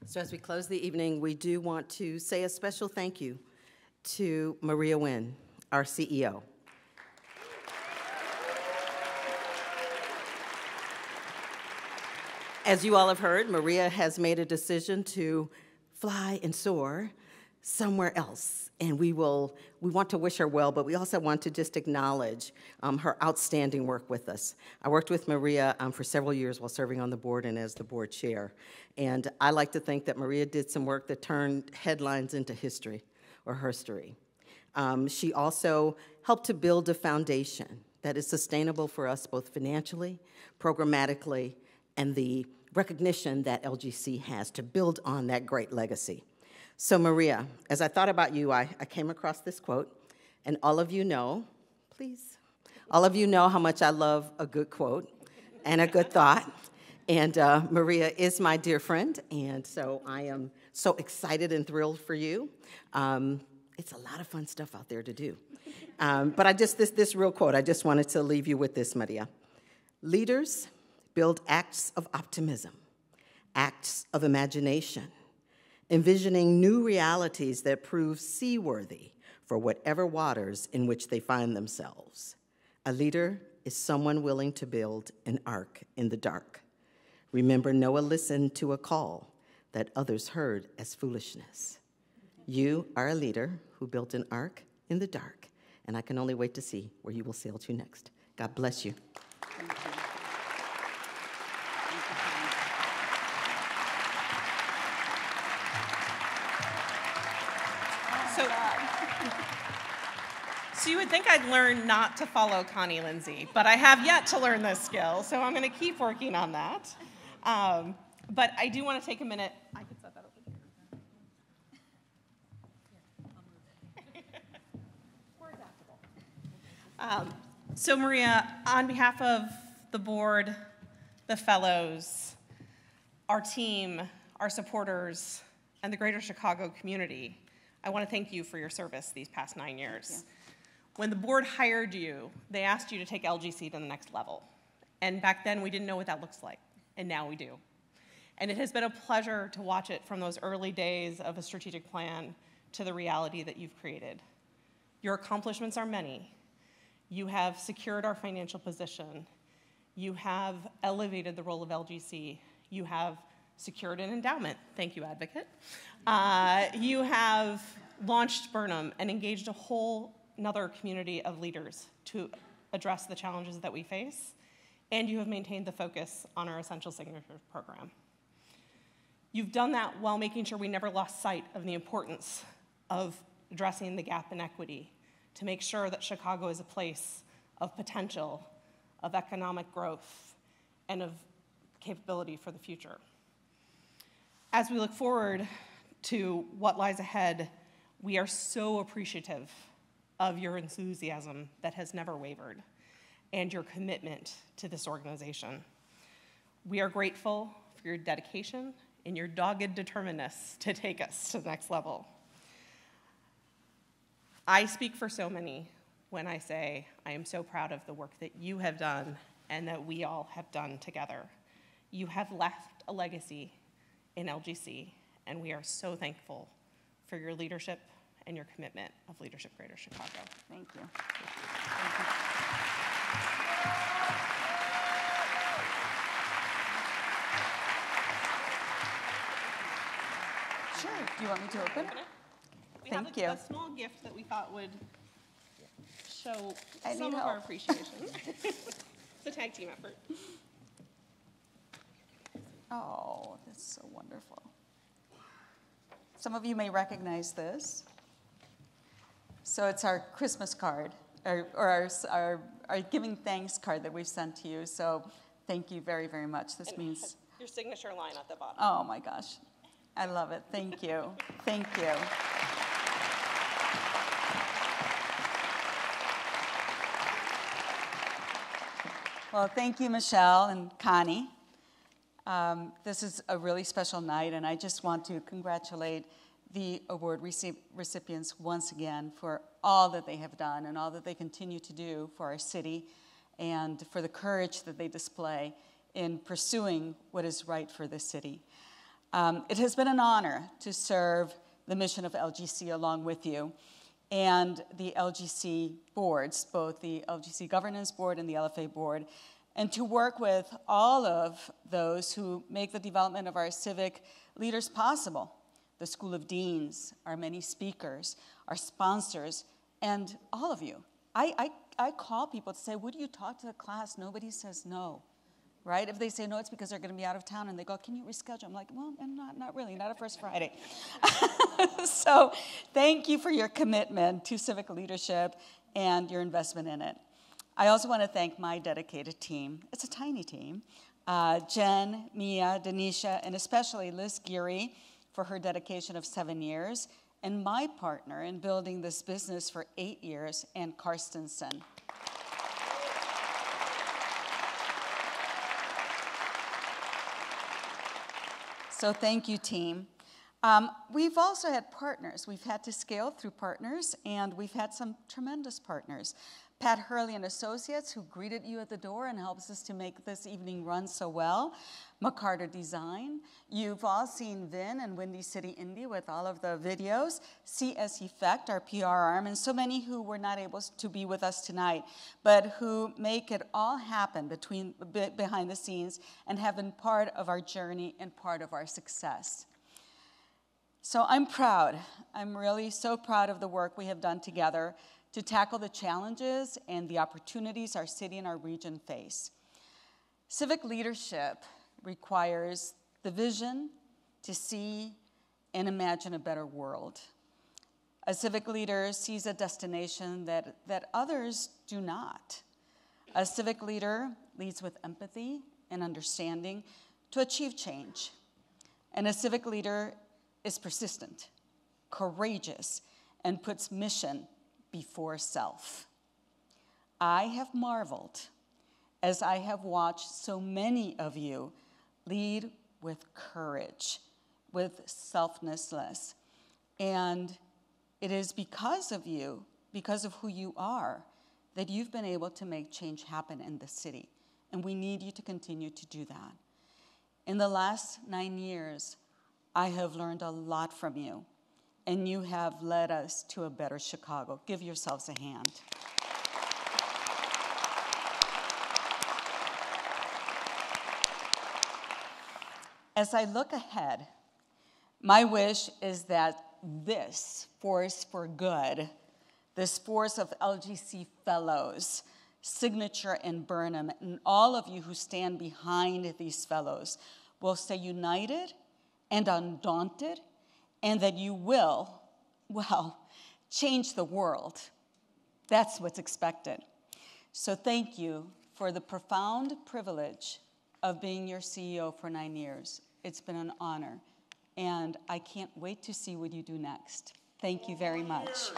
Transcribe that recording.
So as we close the evening, we do want to say a special thank you to Maria Wynne, our CEO. As you all have heard, Maria has made a decision to fly and soar somewhere else. And we want to wish her well, but we also want to just acknowledge her outstanding work with us. I worked with Maria for several years while serving on the board and as the board chair. And I like to think that Maria did some work that turned headlines into history or herstory. She also helped to build a foundation that is sustainable for us both financially, programmatically, and the recognition that LGC has to build on that great legacy. So Maria, as I thought about you, I came across this quote, and all of you know, please, all of you know how much I love a good quote and a good thought. And Maria is my dear friend, and so I am so excited and thrilled for you. It's a lot of fun stuff out there to do. But this real quote, I just wanted to leave you with this, Maria. Leaders build acts of optimism, acts of imagination, envisioning new realities that prove seaworthy for whatever waters in which they find themselves. A leader is someone willing to build an ark in the dark. Remember, Noah listened to a call that others heard as foolishness. You are a leader who built an ark in the dark, and I can only wait to see where you will sail to next. God bless you. Thank you. So you would think I'd learn not to follow Connie Lindsey, but I have yet to learn this skill, so I'm going to keep working on that. But I do want to take a minute. I could set that over here. We're adaptable. So Maria, on behalf of the board, the fellows, our team, our supporters, and the greater Chicago community, I want to thank you for your service these past 9 years. When the board hired you, they asked you to take LGC to the next level. And back then, we didn't know what that looks like, and now we do. And it has been a pleasure to watch it from those early days of a strategic plan to the reality that you've created. Your accomplishments are many. You have secured our financial position. You have elevated the role of LGC. You have secured an endowment. Thank you, advocate. You have launched Burnham and engaged a whole another community of leaders to address the challenges that we face, and you have maintained the focus on our Essential Signatures program. You've done that while making sure we never lost sight of the importance of addressing the gap in equity to make sure that Chicago is a place of potential, of economic growth, and of capability for the future. As we look forward to what lies ahead, we are so appreciative of your enthusiasm that has never wavered and your commitment to this organization. We are grateful for your dedication and your dogged determinedness to take us to the next level. I speak for so many when I say I am so proud of the work that you have done and that we all have done together. You have left a legacy in LGC, and we are so thankful for your leadership and your commitment of Leadership Greater Chicago. Thank you. Sure. Do you want me to open? We Thank have you. A small gift that we thought would show I some need of help. our appreciation. It's a tag team effort. Oh, that's so wonderful. Some of you may recognize this. So it's our Christmas card, or our giving thanks card that we've sent to you. So thank you very, very much. This means your signature line at the bottom. Oh my gosh, I love it. Thank you. Thank you. Well, thank you, Michelle and Connie. This is a really special night, and I just want to congratulate the award recipients once again for all that they have done and all that they continue to do for our city and for the courage that they display in pursuing what is right for this city. It has been an honor to serve the mission of LGC along with you and the LGC boards, both the LGC Governance Board and the LFA Board, and to work with all of those who make the development of our civic leaders possible. The School of Deans, our many speakers, our sponsors, and all of you. I call people to say, would you talk to the class? Nobody says no, right? If they say no, it's because they're going to be out of town, and they go, can you reschedule? I'm like, well, not really, not a first Friday. So thank you for your commitment to civic leadership and your investment in it. I also want to thank my dedicated team. It's a tiny team. Jen, Mia, Denisha, and especially Liz Geary for her dedication of 7 years, and my partner in building this business for 8 years, Ann Karstensen. So thank you, team. We've also had partners. We've had to scale through partners, and we've had some tremendous partners. Pat Hurley and Associates, who greeted you at the door and helps us to make this evening run so well. McCarter Design. You've all seen Wynne and Windy City Indy with all of the videos. CS Effect, our PR arm, and so many who were not able to be with us tonight, but who make it all happen behind the scenes and have been part of our journey and part of our success. So I'm proud. I'm really so proud of the work we have done together to tackle the challenges and the opportunities our city and our region face. Civic leadership requires the vision to see and imagine a better world. A civic leader sees a destination that others do not. A civic leader leads with empathy and understanding to achieve change. And a civic leader is persistent, courageous, and puts mission before self. I have marveled as I have watched so many of you lead with courage, with selflessness. And it is because of you, because of who you are, that you've been able to make change happen in the city. And we need you to continue to do that. In the last 9 years, I have learned a lot from you, and you have led us to a better Chicago. Give yourselves a hand. As I look ahead, my wish is that this force for good, this force of LGC Fellows, Signature and Burnham, and all of you who stand behind these fellows will stay united and undaunted, and that you will, well, change the world. That's what's expected. So thank you for the profound privilege of being your CEO for 9 years. It's been an honor, and I can't wait to see what you do next. Thank you very much.